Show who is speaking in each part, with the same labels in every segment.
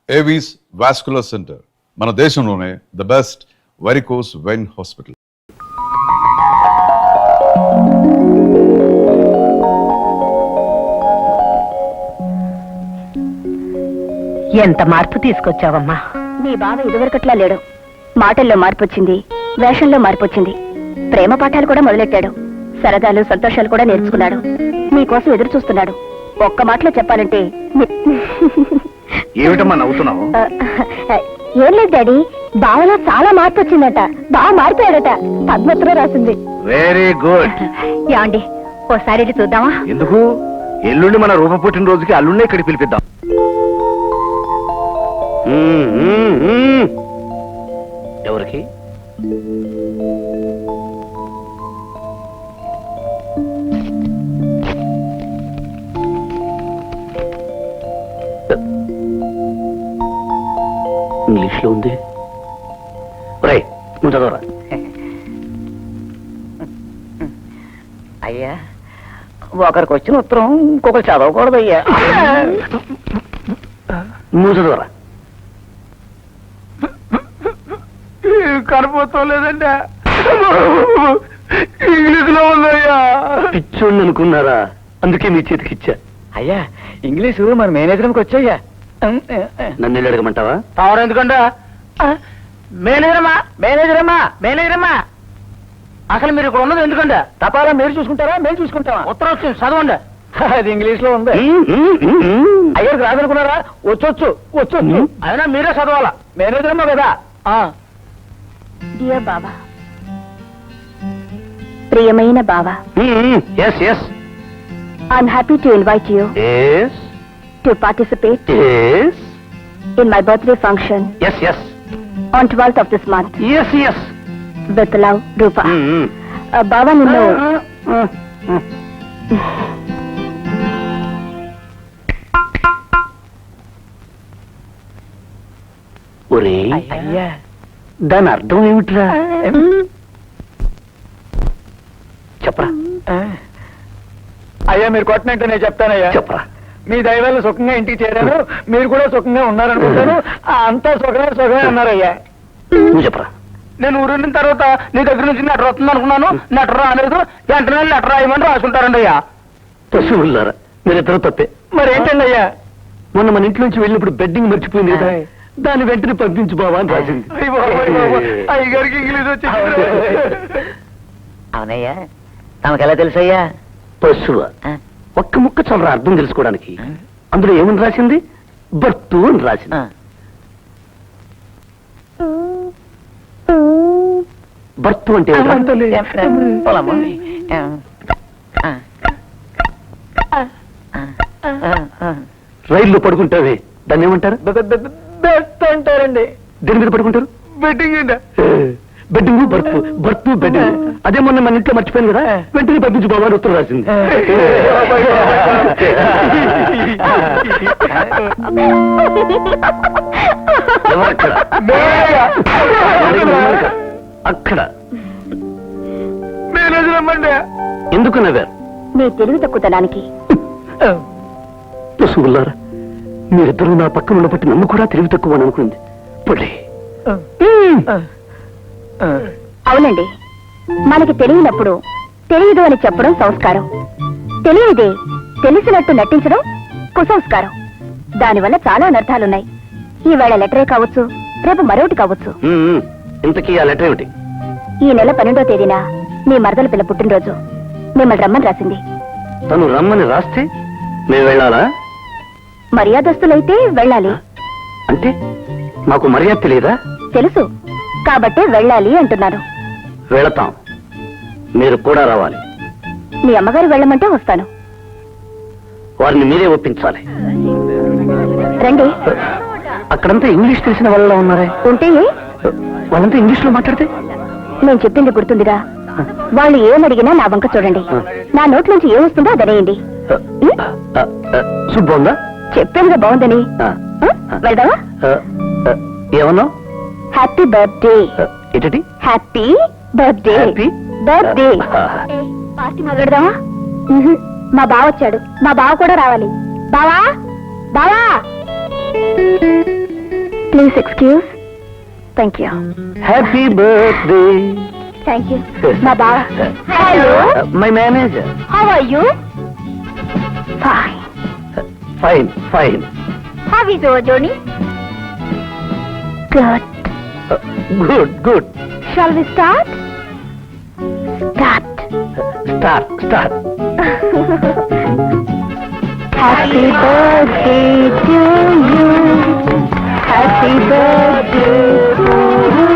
Speaker 1: Avis vascular centre మన దేశంలోనే the best varicose vein hospital.
Speaker 2: ఎంత మార్పు తీసుకొచ్చావమ్మా.
Speaker 3: మీ బావ ఇదివరకట్లా లేడు. మాటల్లో మార్పు వచ్చింది, వేషంలో మార్పు వచ్చింది. ప్రేమ పాఠాలు కూడా మొదలెట్టాడు. సరదాలు సంతోషాలు కూడా నేర్చుకున్నాడు. మీకోసం ఎదురు చూస్తున్నాడు. ఒక్క మాటలో చెప్పాలంటే
Speaker 4: ఏమిటమ్మా నవ్వుతున్నావు?
Speaker 3: ఏం లేదు డాడీ, బావలో చాలా మార్పు వచ్చిందట. బాగా మారిపోయాడట. పద్మత్రం రాసింది.
Speaker 4: Very good.
Speaker 3: యాండి ఓసారి వెళ్ళి చూద్దామా?
Speaker 4: ఎందుకు? ఎల్లుండి మన రూప పుట్టినరోజుకి అల్లుండే ఇక్కడికి పిలిపిద్దాం. ఎవరికి? ఇంగ్లీష్ లో ఉంది. నువ్వు చదవరా.
Speaker 2: అయ్యా, ఒకరికి వచ్చిన ఉత్తరం ఇంకొకరు చదవకూడదు అయ్యా.
Speaker 4: నువ్వు చదవరా.
Speaker 5: కనపోతాం లేదండి, ఇంగ్లీష్ లో ఉందయ్యా.
Speaker 4: పిచ్చోళ్ళు అనుకున్నారా? అందుకే మీ చేతికి ఇచ్చా.
Speaker 2: అయ్యా, ఇంగ్లీషు మన మేనేజర్కి వచ్చాయ్యా.
Speaker 4: నన్ను వెళ్ళి అడగమంటావా?
Speaker 5: పవర్ ఎందుకంటే మేనేజరమ్మా మేనేజరమ్మా మేనేజరమ్మా, అసలు మీరు ఇక్కడ ఉన్నది ఎందుకంటే?
Speaker 2: తపాలా మీరు చూసుకుంటారా, మేము చూసుకుంటావా?
Speaker 5: ఉత్తరం వచ్చింది, చదవండి.
Speaker 2: అది ఇంగ్లీష్ లో ఉంది. అయ్యారికి రాదనుకున్నారా? వచ్చొచ్చు వచ్చొచ్చు.
Speaker 5: అయినా మీరే చదవాలా,
Speaker 2: మేనేజరమ్మా కదా.
Speaker 3: డియర్ బావా, ప్రియమైన బావా,
Speaker 4: ఎస్ ఎస్
Speaker 3: I'm happy to invite you
Speaker 4: ఎస్
Speaker 3: టు పార్టిసిపేట్
Speaker 4: ఎస్
Speaker 3: in my birthday function
Speaker 4: ఎస్ ఎస్
Speaker 3: on 12th of this month.
Speaker 4: ఎస్ ఎస్
Speaker 3: With love, Rupa. బావా, నిన్ను
Speaker 4: ఒరే,
Speaker 2: అయ్యా,
Speaker 4: దాని అర్థం ఏమిట్రా? చెప్పరా
Speaker 5: అయ్యా మీరు కొట్టినట్టు నేను చెప్తానయ్యా.
Speaker 4: చెప్పరా.
Speaker 5: మీ దైవాలు సుఖంగా ఇంటికి చేరారు, మీరు కూడా సుఖంగా ఉన్నారనుకుంటాను. అంతా సుఖమే సుఖమే అన్నారయ్యా.
Speaker 4: నువ్వు చెప్పరా.
Speaker 5: నేను ఊరిన తర్వాత నీ దగ్గర నుంచి లెటర్ వస్తుంది అనుకున్నాను. లెటర్ రాలేదు. వెంటనే లెటర్ రాయమని రాసుకుంటారండి అయ్యా.
Speaker 4: పశువులారా, మీరిద్దరూ తప్పే.
Speaker 5: మరి ఏంటండి అయ్యా?
Speaker 4: మొన్న మన ఇంట్లో నుంచి వెళ్ళినప్పుడు బెడ్డింగ్ మర్చిపోయింది కదా, దాన్ని వెంటనే పంపించు బావా అని రాసింది.
Speaker 5: అయ్యగారికి ఇంగ్లీష్ వచ్చి
Speaker 2: అవునయ్యా, తమకెలా తెలుసయ్యా?
Speaker 4: పశువ ఒక్క ముక్క చల్లరా అర్థం తెలుసుకోవడానికి. అందులో ఏమని రాసింది? బర్తు అని రాసింది. బర్తు అంటే రైల్లో పడుకుంటావే, దాన్ని ఏమంటారు?
Speaker 5: బెస్ట్ అంటారండి.
Speaker 4: దేని మీద పడుకుంటారు?
Speaker 5: బెట్టింగ్ అండి.
Speaker 4: Bedding birth, birth bedding. అదే మొన్న మన ఇంట్లో మర్చిపోయింది కదా, వెంటనే పంపించు బాబా అని ఉత్తరం రాసింది. అక్కడ ఎందుకు నవ్వారు?
Speaker 3: నీ తెలివి తక్కువతనానికి.
Speaker 4: పశువులారా, మీరిద్దరూ నా పక్కన ఉన్నప్పటి నన్ను కూడా తెలివి తక్కువ అని అనుకుంది. పడి
Speaker 3: అవునండి, మనకి తెలియనప్పుడు తెలియదు అని చెప్పడం సంస్కారం. తెలియదే తెలిసినట్టు నటించడం కుసంస్కారం. దానివల్ల చాలా అనర్థాలున్నాయి. ఈవేళ లెటరే కావచ్చు, రేపు మరొకటి కావచ్చు.
Speaker 4: ఇంతకీ ఆ లెటర్ ఏమిటి?
Speaker 3: ఈ నెల 12వ తేదీన మీ మరదల పిల్ల పుట్టినరోజు. మిమ్మల్ని రమ్మని రాసింది.
Speaker 4: తను రమ్మని రాస్తే మేము వెళ్ళాలా?
Speaker 3: మర్యాదస్తులైతే వెళ్ళాలి.
Speaker 4: అంటే మాకు మర్యాద తెలియదా?
Speaker 3: తెలుసు కాబట్టే వెళ్ళాలి అంటున్నాను.
Speaker 4: వెళతాం, మీరు కూడా రావాలి.
Speaker 3: మీ అమ్మగారు వెళ్ళమంటే వస్తాను.
Speaker 4: వారిని మీరే ఒప్పించాలి.
Speaker 3: రండి.
Speaker 4: అక్కడంతా ఇంగ్లీష్ తెలిసిన వాళ్ళ ఉన్నారే.
Speaker 3: ఉంటే
Speaker 4: వాళ్ళంతా ఇంగ్లీష్ లో మాట్లాడితే?
Speaker 3: నేను చెప్పింది గుర్తుందిగా. వాళ్ళు ఏమడిగినా నా వంక చూడండి. నా నోట్ నుంచి ఏమొస్తుందో అదనేయండి.
Speaker 4: సూప్ బాగుందా?
Speaker 3: చెప్పానుగా బాగుందని. వెళ్దామా?
Speaker 4: ఏమన్నా?
Speaker 3: Happy birthday.
Speaker 4: ఏంటి?
Speaker 3: Happy birthday.
Speaker 4: Happy
Speaker 3: birthday. Party మొదలెడదామా? మా బావ వచ్చాడు. మా బావ కూడా రావాలి. బావా, బావా. Please excuse. Thank you.
Speaker 4: Happy birthday.
Speaker 3: Thank you. మా బావ. Hello,
Speaker 4: my manager.
Speaker 3: How are you? Fine.
Speaker 4: Fine fine.
Speaker 3: How is your journey? Good.
Speaker 4: Good good.
Speaker 3: Shall we start? Start.
Speaker 4: Start start.
Speaker 3: Happy birthday to you. Happy birthday to you.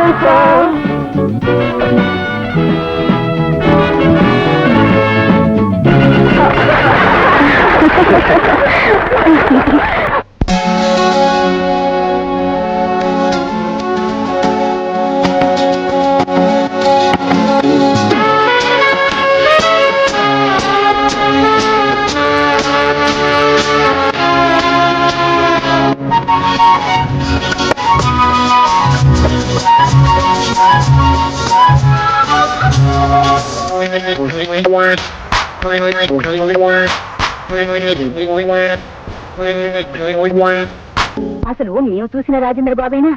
Speaker 3: అసలు మేము చూసిన రాజేంద్ర బాబేనా?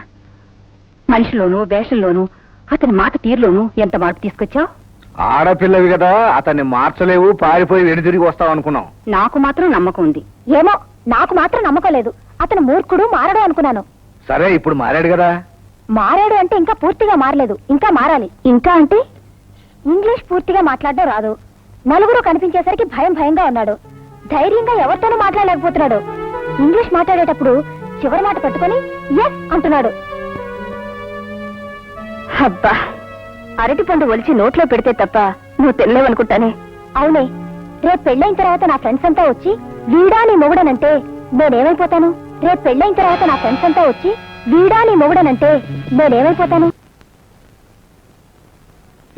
Speaker 3: మనిషిలోను వేషంలోను అతని మాట తీరులోను ఎంత మార్పు తీసుకొచ్చావు?
Speaker 2: ఆడపిల్లవి కదా, అతన్ని మార్చలేవు, పారిపోయి వెడి తిరిగి వస్తావు అనుకున్నాం.
Speaker 3: నాకు మాత్రం నమ్మకం ఉంది. ఏమో, నాకు మాత్రం నమ్మకం లేదు. అతను మూర్ఖుడు, మారడు అనుకున్నాను.
Speaker 2: సరే, ఇప్పుడు మారాడు కదా.
Speaker 3: మారాడు అంటే ఇంకా పూర్తిగా మారలేదు, ఇంకా మారాలి. ఇంకా అంటే ఇంగ్లీష్ పూర్తిగా మాట్లాడడం రాదు. నలుగురు కనిపించేసరికి భయం భయంగా ఉన్నాడు. ధైర్యంగా ఎవరితోనూ మాట్లాడలేకపోతున్నాడు. ఇంగ్లీష్ మాట్లాడేటప్పుడు చివరి మాట పట్టుకొని ఎస్ అంటున్నాడు. అబ్బా, అరటి పండు ఒలిచి నోట్లో పెడితే తప్ప నువ్వు తెల్లేవనుకుంటానే. అవునే, రేపు పెళ్ళైన తర్వాత నా ఫ్రెండ్స్ అంతా వచ్చి వీడా నీ మొగుడనంటే నేనేమైపోతాను? రేపు పెళ్ళైన తర్వాత నా ఫ్రెండ్స్ అంతా వచ్చి వీడా నీ మొగుడనంటే నేనేమైపోతాను?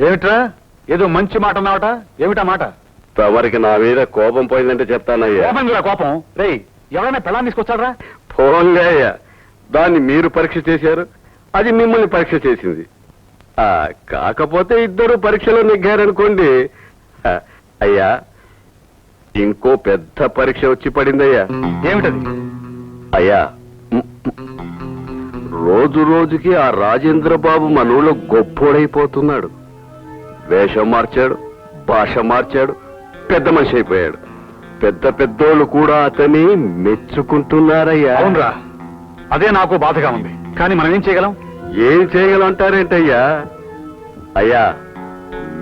Speaker 1: ఏమిట్రా, ఏదో మంచి మాట అన్నావట, ఏమిటా మాట?
Speaker 6: తమరికి నా మీద కోపం పోయిందంటే చెప్తానయ్యా.
Speaker 1: కోపం రేయ్, ఎవరైనా పెళ్ళాన్ని తీసుకొచ్చాడరా?
Speaker 6: ఫోన్లే అయ్యా, దాన్ని మీరు పరీక్ష చేశారు, అది మిమ్మల్ని పరీక్ష చేసింది. కాకపోతే ఇద్దరు పరీక్షలో నెగ్గారనుకోండి. అయ్యా, ఇంకో పెద్ద పరీక్ష వచ్చి పడిందయ్యా.
Speaker 1: ఏమిటది?
Speaker 6: అయ్యా, రోజు రోజుకి ఆ రాజేంద్ర బాబు మనూళ్ళో గొప్పోడైపోతున్నాడు. వేషం మార్చాడు, భాష మార్చాడు, పెద్ద మనిషి అయిపోయాడు. పెద్ద పెద్దోళ్ళు కూడా అతన్ని మెచ్చుకుంటున్నారయ్యా.
Speaker 1: అవునరా, అదే నాకు బాధగా ఉంది. కానీ మనం ఏం చేయగలం?
Speaker 6: ఏం చేయగలంటారేంటయ్యా? అయ్యా,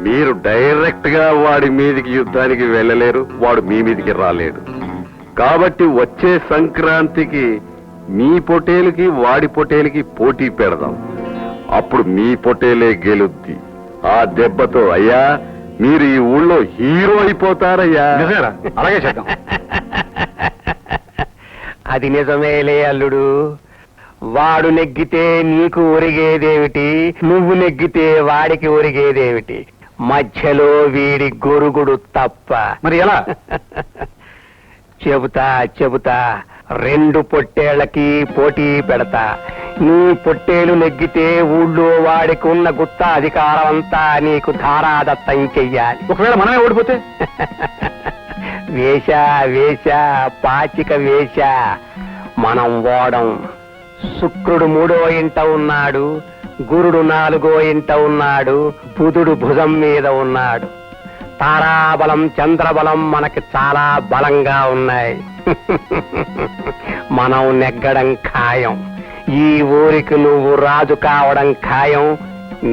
Speaker 6: మీరు డైరెక్ట్ గా వాడి మీదికి యుద్ధానికి వెళ్ళలేరు, వాడు మీ మీదికి రాలేడు. కాబట్టి వచ్చే సంక్రాంతికి మీ పొటేలుకి వాడి పొటేలుకి పోటీ పెడదాం. అప్పుడు మీ పొటేలే గెలుద్ది. ఆ దెబ్బతో అయ్యా మీరు ఈ ఊళ్ళో హీరో అయిపోతారయ్యా.
Speaker 1: నిజమేరా, అలాగే చేద్దాం.
Speaker 4: అది నిజమేలే అల్లుడు. వాడు నెగ్గితే నీకు ఒరిగేదేమిటి, నువ్వు నెగ్గితే వాడికి ఒరిగేదేమిటి? మధ్యలో వీడి గొరుగుడు తప్ప.
Speaker 1: మరి ఎలా?
Speaker 4: చెబుతా 2 పొట్టేళ్లకి పోటీ పెడతా. నీ పొట్టేలు నెగ్గితే ఊళ్ళో వాడికి ఉన్న గుత్త అధికారం అంతా నీకు ధారాదత్తం చెయ్యాలి.
Speaker 1: ఒకవేళ మనమే ఓడిపోతే?
Speaker 4: వేష పాచిక వేష. మనం ఓడం. శుక్రుడు 3వ ఇంట ఉన్నాడు, గురుడు 4వ ఇంట ఉన్నాడు, బుధుడు భుజం మీద ఉన్నాడు. తారాబలం చంద్రబలం మనకి చాలా బలంగా ఉన్నాయి. మనం నెగ్గడం ఖాయం. ఈ ఊరికి నువ్వు రాజు కావడం ఖాయం,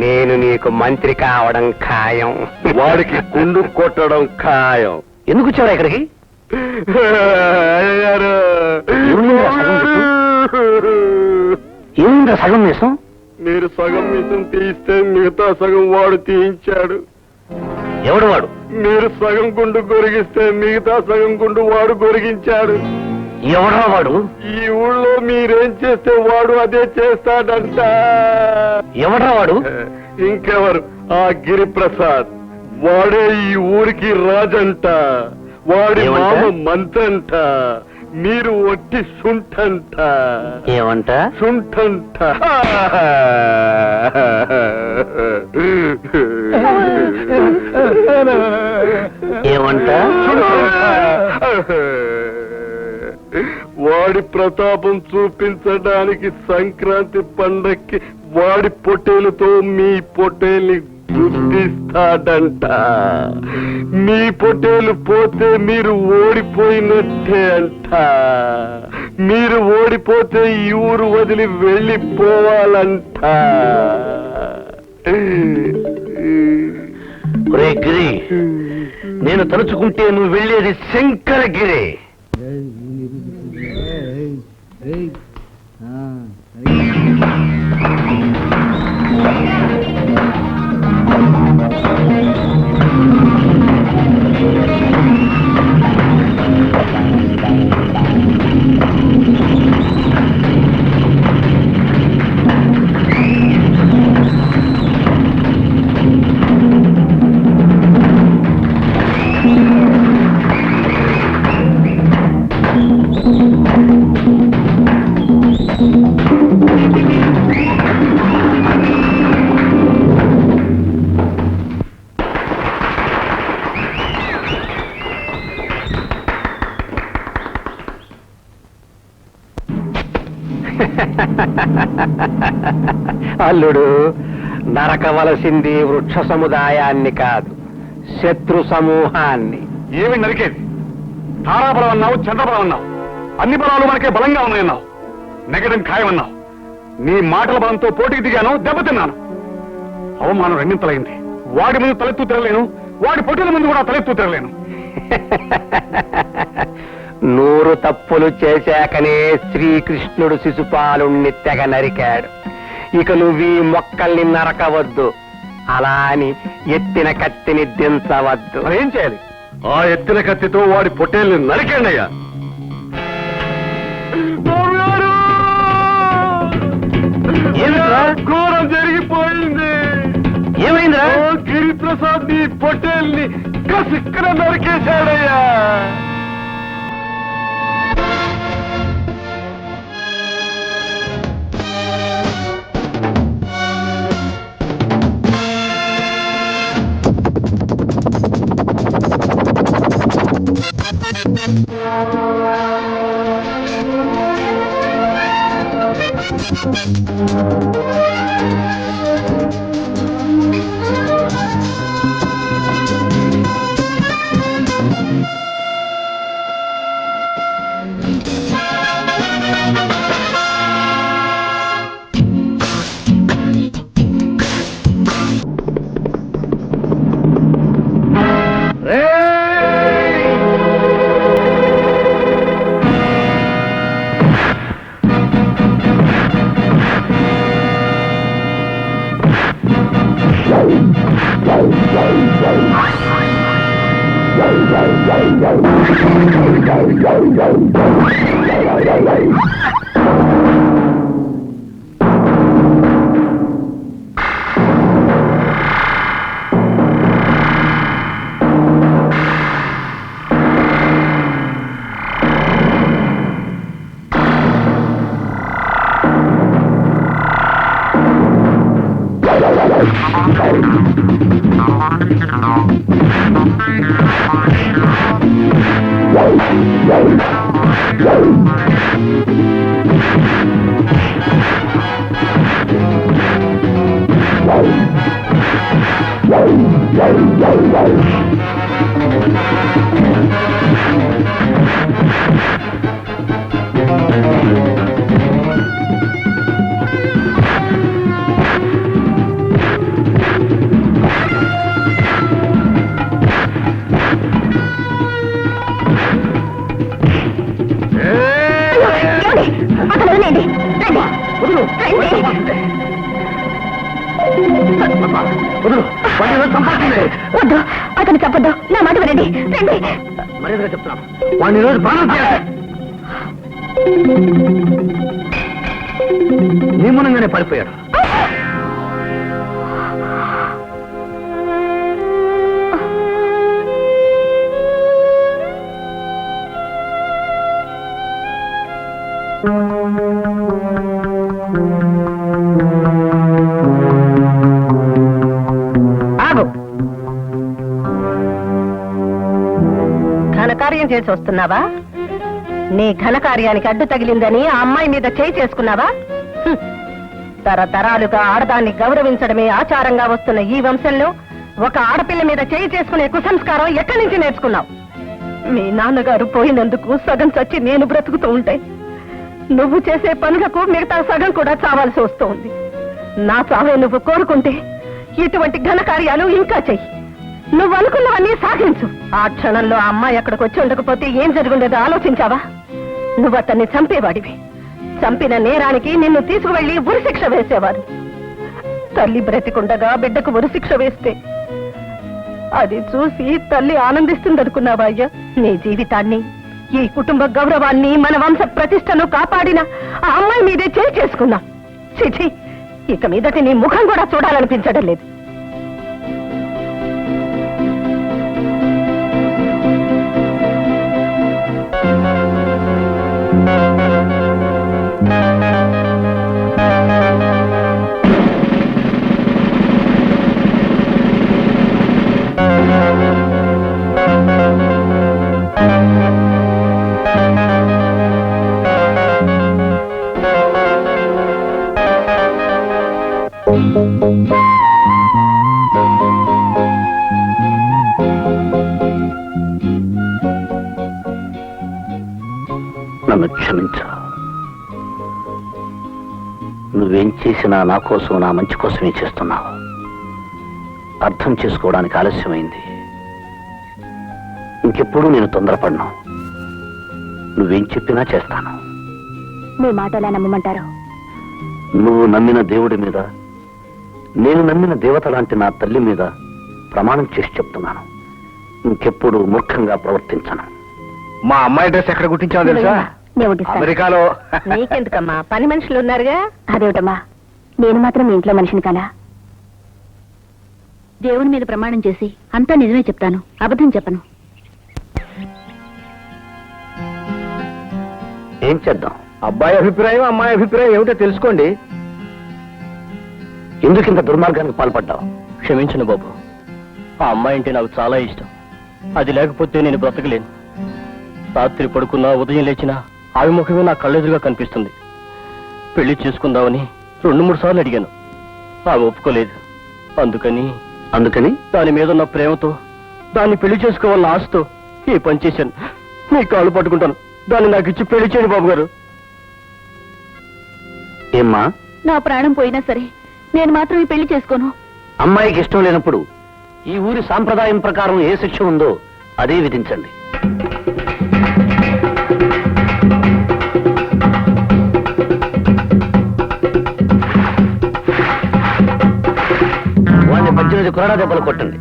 Speaker 4: నేను నీకు మంత్రి కావడం ఖాయం.
Speaker 6: వాడికి గుండు కొట్టడం ఖాయం.
Speaker 4: ఎందుకు వచ్చారా ఇక్కడికి? ఏమిందా సగం వేసం?
Speaker 6: మీరు సగం మిసం తీస్తే మిగతా సగం వాడు తీయించాడు.
Speaker 4: ఎవడు వాడు?
Speaker 6: మీరు సగం గుండు గొరిగిస్తే మిగతా సగం గుండు వాడు గొరిగించాడు.
Speaker 4: ఎవడా వాడు?
Speaker 6: ఈ ఊళ్ళో మీరేం చేస్తే వాడు అదే చేస్తాడంట.
Speaker 4: ఎవడా వాడు?
Speaker 6: ఇంకెవరు? ఆ గిరిప్రసాద్. వాడే ఈ ఊరికి రాజంట. వాడి
Speaker 4: ఏమంట?
Speaker 6: మామ మంత్రంట. మీరు ఒట్టి శుంఠంట.
Speaker 4: ఏమంట?
Speaker 6: శుంఠంట.
Speaker 4: ఏమంట?
Speaker 6: వాడి ప్రతాపం చూపించడానికి సంక్రాంతి పండక్కి వాడి పొట్టేలుతో మీ పొట్టేల్ని గుర్తిస్తాడంట. మీ పొట్టేలు పోతే మీరు ఓడిపోయినట్టే అంట. మీరు ఓడిపోతే ఈ ఊరు వదిలి వెళ్ళిపోవాలంట.
Speaker 4: ఒరే గిరి, నేను తలుచుకుంటే నువ్వు వెళ్ళేది శంకరగిరి. అల్లుడు, నరకవలసింది వృక్ష సముదాయాన్ని కాదు, శత్రు సమూహాన్ని.
Speaker 6: ఏమి నరికేది? తారాబలం అన్నావు, చంద్రబలం అన్నావు, అన్ని బలాలు మనకే బలంగా ఉన్నాయన్నావు, నెగడం ఖాయమన్నావు. నీ మాటల బలంతో పోటీకి దిగాను, దెబ్బతిన్నాను. అవమానం రెండింతలైంది. వాడి ముందు తలెత్తు తిరగలేను, వాడి పొట్టెల ముందు కూడా తలెత్తు తిరగలేను.
Speaker 4: 100 తప్పులు చేశాకనే శ్రీకృష్ణుడు శిశుపాలుణ్ణి తెగ నరికాడు. ఇక నువ్వీ మొక్కల్ని నరకవద్దు, అలా అని ఎత్తిన కత్తిని దించవద్దు.
Speaker 6: ఏం చేయాలి? ఆ ఎత్తిన కత్తితో వాడి పొట్టేల్ని నరికండి అయ్యా. ఘోరం జరిగిపోయింది.
Speaker 4: ఏమైందా?
Speaker 6: గిరిప్రసాద్ నీ పొట్టేల్ని కసిక్కన నరికేశాడయ్యా.
Speaker 3: వద్దు, అతను చెప్పొద్దు, నా మాట వినండి. రండి,
Speaker 4: మర్యాదగా చెప్తున్నాను, వాడిని రోజు బాణం చేయాలి. నీ మూలంగానే పడిపోయాడు.
Speaker 3: ఘనకార్యం చేసి వస్తున్నావా? నీ ఘనకార్యానికి అడ్డు తగిలిందని ఆ అమ్మాయి మీద చేయి చేసుకున్నావా? తరతరాలుగా ఆడదాన్ని గౌరవించడమే ఆచారంగా వస్తున్న ఈ వంశంలో ఒక ఆడపిల్ల మీద చేయి చేసుకునే కుసంస్కారం ఎక్కడి నుంచి నేర్చుకున్నావు? మీ నాన్నగారు పోయినందుకు సగం చచ్చి నేను బ్రతుకుతూ ఉంటే నువ్వు చేసే పనులకు మిగతా సగం కూడా చావాల్సి వస్తూ ఉంది. నా చావే నువ్వు కోరుకుంటే ఇటువంటి ఘనకార్యాలు ఇంకా చెయ్యి. నువ్వు అనుకున్నవన్నీ సాధించు. ఆ క్షణంలో ఆ అమ్మాయి అక్కడికి వచ్చి ఉండకపోతే ఏం జరుగుండేదో ఆలోచించావా? నువ్వు అతన్ని చంపేవాడివి. చంపిన నేరానికి నిన్ను తీసుకువెళ్లి ఉరిశిక్ష వేసేవారు. తల్లి బ్రతికుండగా బిడ్డకు ఉరిశిక్ష వేస్తే అది చూసి తల్లి ఆనందిస్తుందనుకున్నావా అయ్యా? నీ జీవితాన్ని, ఈ కుటుంబ గౌరవాన్ని, మన వంశ ప్రతిష్టను కాపాడిన ఆ అమ్మాయి మీదే చేయి చేసుకున్నాం. చిచి, ఇక మీదటి నీ ముఖం కూడా చూడాలనిపించడం లేదు.
Speaker 4: నన్ను క్షమించు. నువ్వేం చేసినా నా కోసం, నా మంచి కోసమే చేస్తున్నావు. అర్థం చేసుకోవడానికి ఆలస్యమైంది. ఇంకెప్పుడు నేను తొందరపడను. నువ్వేం చెప్పినా చేస్తాను.
Speaker 3: మీ మాట ఎలా నమ్మమంటారు?
Speaker 4: నువ్వు నమ్మిన దేవుడి మీద, నేను నమ్మిన దేవత లాంటి నా తల్లి మీద ప్రమాణం చేసి చెప్తున్నాను. ఇంకెప్పుడు మూర్ఖంగా ప్రవర్తించను.
Speaker 2: మా అమ్మాయి డ్రెస్ ఎక్కడ కుట్టించావు తెలుసా? అమెరికాలో.
Speaker 3: నీకెందుకమ్మా, పని మనుషులు ఉన్నారుగా. అదేమిటమ్మా, నేను మాత్రం మీ ఇంట్లో మనిషిని కానా? దేవుని మీద ప్రమాణం చేసి అంతా నిజమే చెప్తాను, అబద్ధం చెప్పను.
Speaker 4: ఏం చేద్దాం?
Speaker 2: అబ్బాయి అభిప్రాయం, అమ్మాయి అభిప్రాయం ఏమిటో తెలుసుకోండి.
Speaker 4: ఎందుకు ఇంత దుర్మార్గానికి పాల్పడ్డావు?
Speaker 5: క్షమించను బాబు. ఆ అమ్మాయి అంటే నాకు చాలా ఇష్టం. అది లేకపోతే నేను బ్రతకలేను. రాత్రి పడుకున్నా, ఉదయం లేచినా ఆమె ముఖమే నా కళ్ళెదురుగా కనిపిస్తుంది. పెళ్లి చేసుకుందామని 2-3 సార్లు అడిగాను. ఆమె ఒప్పుకోలేదు. అందుకని దాని మీద ఉన్న ప్రేమతో, దాన్ని పెళ్లి చేసుకోవాలన్న ఆశతో ఈ పని చేశాను. నీ కాళ్ళు పట్టుకుంటాను. దాన్ని నాకు ఇచ్చి పెళ్లి చేయండి బాబు గారు.
Speaker 4: ఏమ్మా?
Speaker 3: నా ప్రాణం పోయినా సరే నేను మాత్రం ఈ పెళ్లి చేసుకోను.
Speaker 4: అమ్మాయికి ఇష్టం లేనప్పుడు ఈ ఊరి సాంప్రదాయం ప్రకారం ఏ శిక్ష ఉందో అదే విధించండి. వాడిని 18 కొరడా దెబ్బలు కొట్టండి.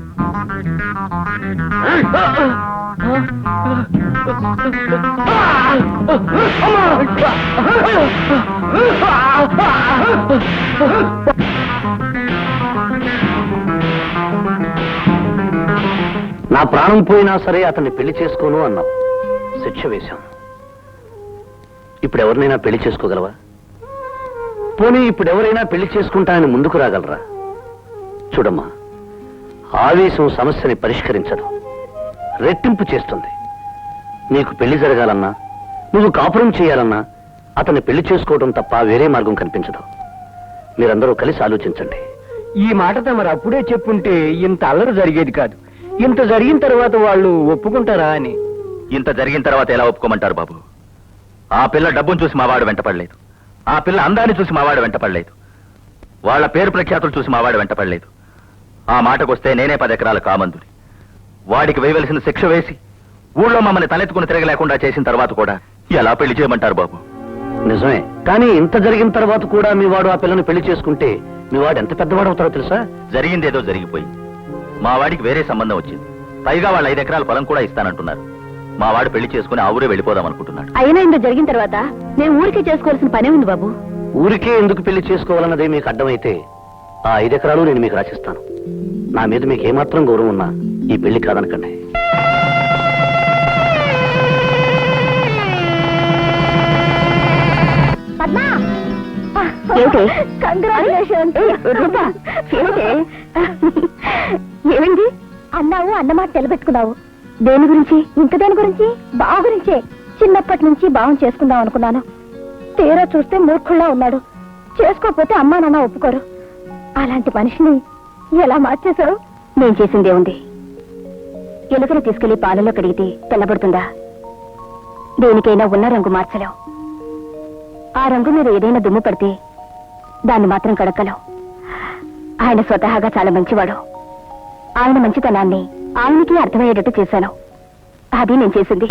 Speaker 4: నా ప్రాణం పోయినా సరే అతన్ని పెళ్లి చేసుకోను అన్నావు. శిక్ష వేశాం. ఇప్పుడు ఎవరినైనా పెళ్లి చేసుకోగలవా? పోనీ ఇప్పుడు ఎవరైనా పెళ్లి చేసుకుంటానని ముందుకు రాగలరా? చూడమ్మా, ఆవేశం సమస్యని పరిష్కరించదు, రెట్టింపు చేస్తుంది. నీకు పెళ్లి జరగాలన్నా, నువ్వు కాపురం చేయాలన్నా అతన్ని పెళ్లి చేసుకోవడం తప్ప వేరే మార్గం కనిపించదు. మీరందరూ కలిసి ఆలోచించండి.
Speaker 2: ఈ మాట తమరు అప్పుడే చెప్పుంటే ఇంత అల్లరి జరిగేది కాదు. ఇంత జరిగిన తర్వాత వాళ్ళు ఒప్పుకుంటారా అని.
Speaker 7: ఇంత జరిగిన తర్వాత ఎలా ఒప్పుకోమంటారు బాబు? ఆ పిల్ల డబ్బును చూసి మావాడు వెంటపడలేదు. ఆ పిల్ల అందాన్ని చూసి మావాడు వెంటపడలేదు. వాళ్ళ పేరు ప్రఖ్యాతులు చూసి మావాడు వెంటపడలేదు. ఆ మాటకొస్తే నేనే 10 ఎకరాల కామందుని. వాడికి వేయవలసిన శిక్ష వేసి ఊళ్ళో మమ్మల్ని తలెత్తుకుని తిరగలేకుండా చేసిన తర్వాత కూడా ఎలా పెళ్లి చేయమంటారు బాబు?
Speaker 4: నిజమే, కానీ ఇంత జరిగిన తర్వాత కూడా మీ వాడు ఆ పిల్లని పెళ్లి చేసుకుంటే మీ వాడు ఎంత పెద్దవాడు అవుతారో తెలుసా?
Speaker 7: జరిగిందేదో జరిగిపోయింది. మా వాడికి వేరే సంబంధం వచ్చింది. పైగా వాళ్ళు 5 ఎకరాల పొలం కూడా ఇస్తానంటున్నారు. మా వాడు పెళ్లి చేసుకుని ఆ ఊరే వెళ్ళిపోదాం అనుకుంటున్నాడు.
Speaker 3: అయినా ఇంత జరిగిన తర్వాత నేను ఊరికే చేసుకోవాల్సిన పనే ఉంది బాబు.
Speaker 4: ఊరికే ఎందుకు పెళ్లి చేసుకోవాలన్నదే మీకు అడ్డమైతే ఆ 5 ఎకరాలు నేను మీకు రాసిస్తాను. నా మీద మీకు ఏమాత్రం గౌరవం ఉన్నా ఈ పెళ్లి కాదనకండి.
Speaker 3: ఏమైంది? అన్నావు, అన్నమాట నిలబెట్టుకున్నావు. దేని గురించి? ఇంత దేని గురించి? బావ గురించే. చిన్నప్పటి నుంచి భావం చేసుకుందాం అనుకున్నాను. తీరా చూస్తే మూర్ఖుల్లా ఉన్నాడు. చేసుకోకపోతే అమ్మా నాన్న ఒప్పుకోరు. అలాంటి మనిషిని ఎలా మార్చేశావు? నేను చేసిందే ఉంది. ఎలుకను తీసుకెళ్లి పాలలో కడిగితే తెల్లబడుతుందా? దేనికైనా ఉన్న రంగు మార్చలేవు. ఆ రంగు మీద ఏదైనా దుమ్ము పడితే దాన్ని మాత్రం కడక్కలేవు. ఆయన స్వతహాగా చాలా మంచివాడు. ఆయన మంచితనాన్ని ఆయనకి అర్థమయ్యేటట్టు చేశాను. అది నేను చేసింది.